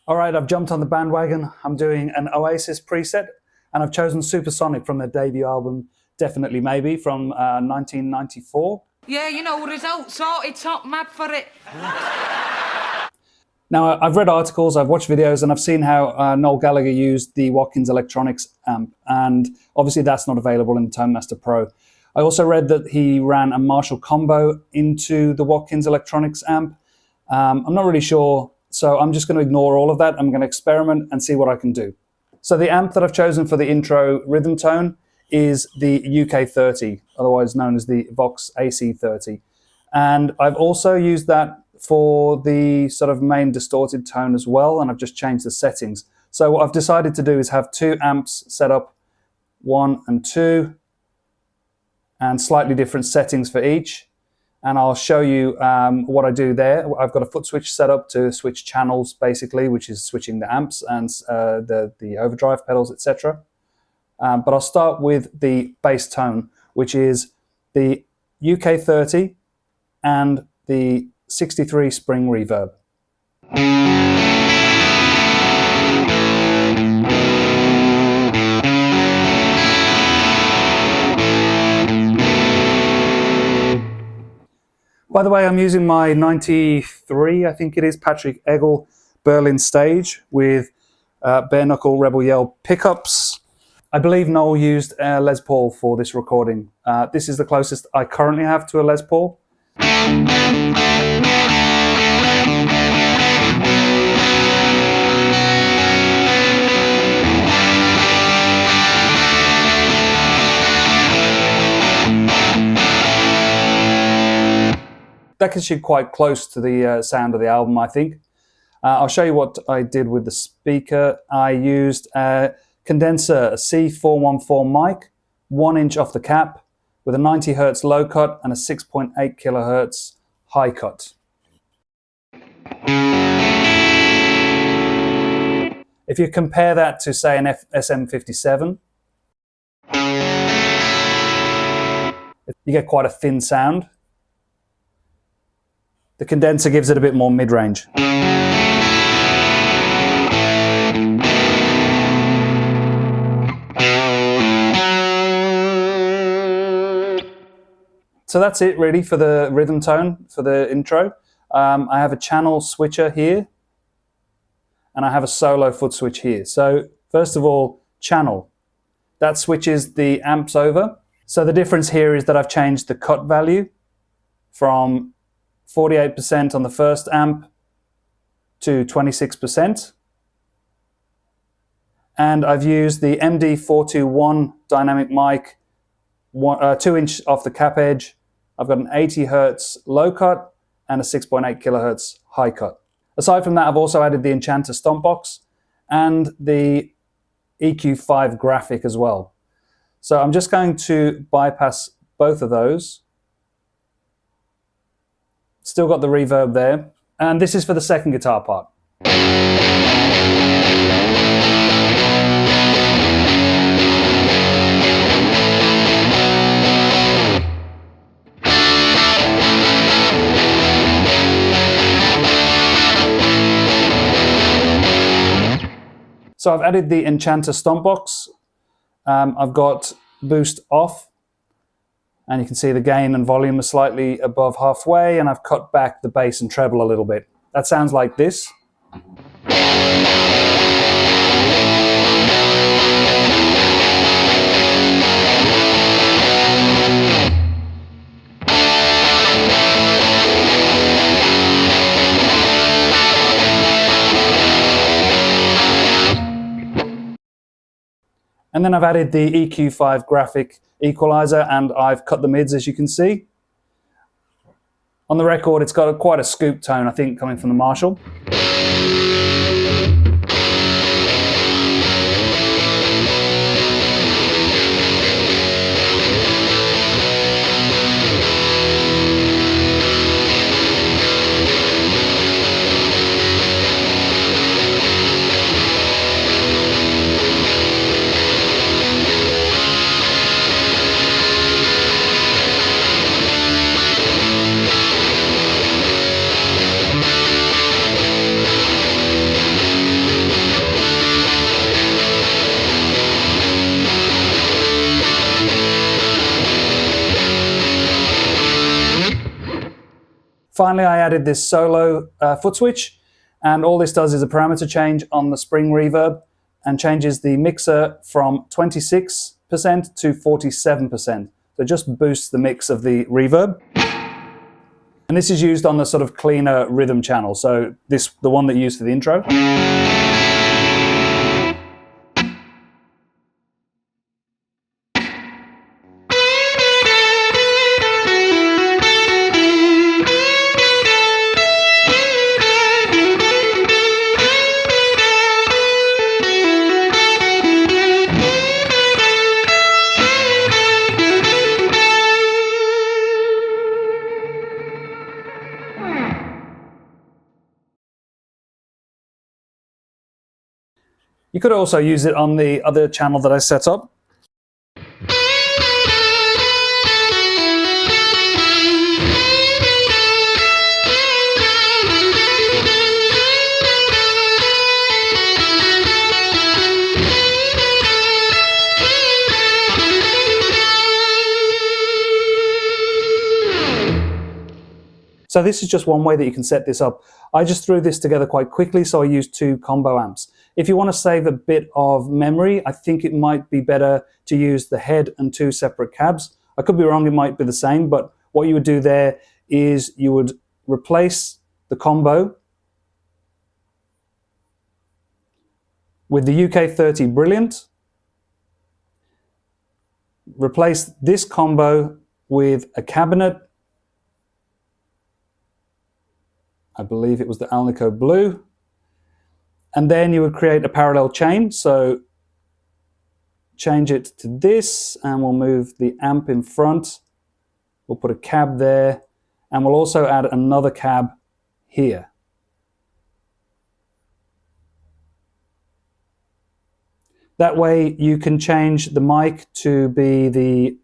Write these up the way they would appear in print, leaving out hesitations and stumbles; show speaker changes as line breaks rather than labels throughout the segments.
Alright, I've jumped on the bandwagon. I'm doing an Oasis preset, and I've chosen Supersonic from their debut album, Definitely Maybe, from 1994.
Yeah, you know, results sorted, top mad for it.
Now, I've read articles, I've watched videos, and I've seen how Noel Gallagher used the Watkins Electronics amp, and obviously that's not available in the Tonemaster Pro. I also read that he ran a Marshall combo into the Watkins Electronics amp. I'm not really sure, so I'm just going to ignore all of that. I'm going to experiment and see what I can do. So the amp that I've chosen for the intro rhythm tone is the UK30, otherwise known as the Vox AC30. And I've also used that for the sort of main distorted tone as well, and I've just changed the settings. So what I've decided to do is have two amps set up, 1 and 2, and slightly different settings for each. And I'll show you what I do there. I've got a foot switch set up to switch channels, basically, which is switching the amps and the overdrive pedals, etc. But I'll start with the bass tone, which is the UK30 and the 63 spring reverb. By the way, I'm using my 93, I think it is, Patrick Eggle Berlin stage with bare knuckle Rebel Yell pickups. I believe Noel used a Les Paul for this recording. This is the closest I currently have to a Les Paul. That gets you quite close to the sound of the album, I think. I'll show you what I did with the speaker. I used a condenser, a C414 mic, 1 inch off the cap, with a 90 Hz low cut and a 6.8 kilohertz high cut. If you compare that to, say, an SM57, you get quite a thin sound. The condenser gives it a bit more mid-range. So that's it really for the rhythm tone, for the intro. I have a channel switcher here, and I have a solo foot switch here. So first of all, channel. That switches the amps over. So the difference here is that I've changed the cut value from 48% on the first amp to 26%. And I've used the MD421 dynamic mic, 2 inch off the cap edge. I've got an 80 Hz low cut and a 6.8 kilohertz high cut. Aside from that, I've also added the Enchanter stomp box and the EQ5 graphic as well. So I'm just going to bypass both of those. Still got the reverb there. And this is for the second guitar part. So I've added the Enchanter stomp box. I've got boost off, and you can see the gain and volume are slightly above halfway, and I've cut back the bass and treble a little bit. That sounds like this. And then I've added the EQ5 graphic equalizer, and I've cut the mids, as you can see. On the record, it's got quite a scoop tone, I think, coming from the Marshall. Finally, I added this solo foot switch, and all this does is a parameter change on the spring reverb and changes the mixer from 26% to 47%. So it just boosts the mix of the reverb. And this is used on the sort of cleaner rhythm channel, so the one that you used for the intro. You could also use it on the other channel that I set up. So this is just one way that you can set this up. I just threw this together quite quickly, so I used 2 combo amps. If you want to save a bit of memory, I think it might be better to use the head and 2 separate cabs. I could be wrong, it might be the same, but what you would do there is you would replace the combo with the UK30 Brilliant, replace this combo with a cabinet. I believe it was the Alnico Blue. And then you would create a parallel chain. So change it to this, and we'll move the amp in front. We'll put a cab there, and we'll also add another cab here. That way you can change the mic to be the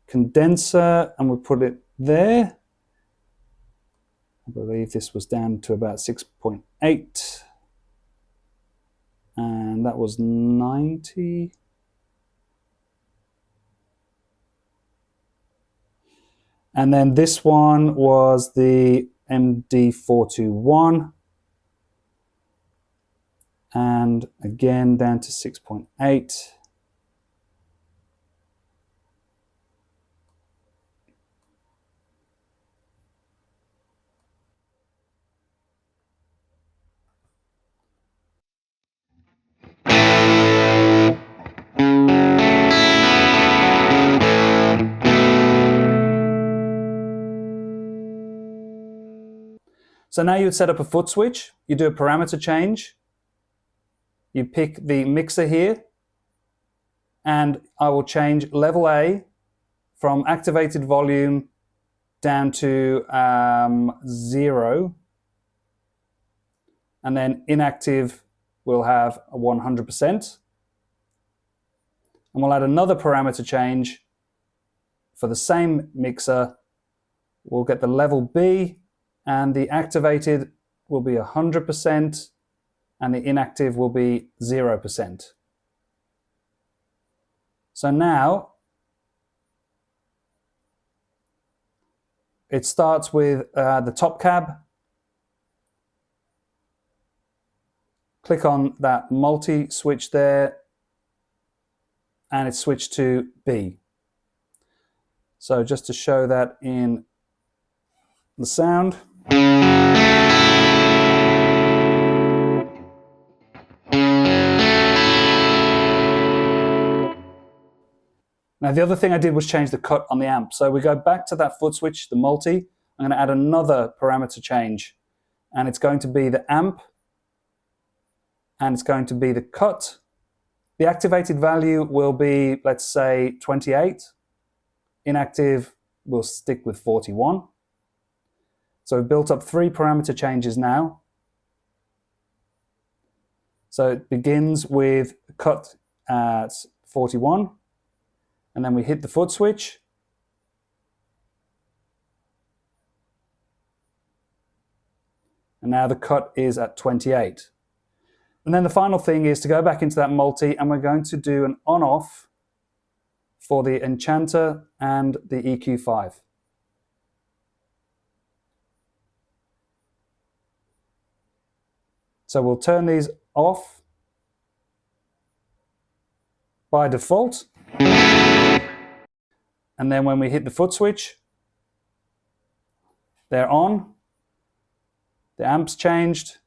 condenser, and we'll put it there. I believe this was down to about 6.8, and that was 90. And then this one was the MD421, and again down to 6.8. So now you would set up a foot switch, you do a parameter change, you pick the mixer here, and I will change level A from activated volume down to 0, and then inactive will have a 100%. And we'll add another parameter change for the same mixer. We'll get the level B, and the activated will be 100%, and the inactive will be 0%. So now it starts with the top cab. Click on that multi switch there, and it's switched to B. So just to show that in the sound. Now the other thing I did was change the cut on the amp. So we go back to that foot switch, the multi. I'm going to add another parameter change, and it's going to be the amp, and it's going to be the cut. The activated value will be, let's say, 28. Inactive will stick with 41. So we've built up 3 parameter changes now. So it begins with cut at 41, and then we hit the foot switch. And now the cut is at 28. And then the final thing is to go back into that multi, and we're going to do an on-off for the Enchanter and the EQ5. So we'll turn these off by default. And then when we hit the foot switch, they're on, the amp's changed,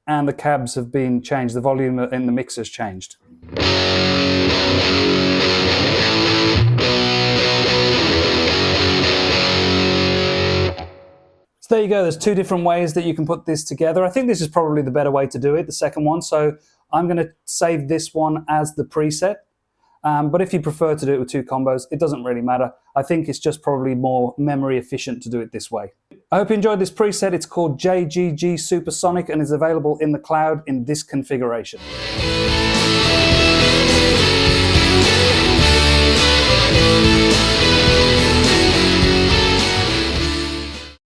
and the cabs have been changed. The volume in the mixer's changed. So there you go, there's two different ways that you can put this together. I think this is probably the better way to do it, the second one. So I'm going to save this one as the preset. But if you prefer to do it with two combos, it doesn't really matter. I think it's just probably more memory efficient to do it this way. I hope you enjoyed this preset. It's called JGG Supersonic and is available in the cloud in this configuration.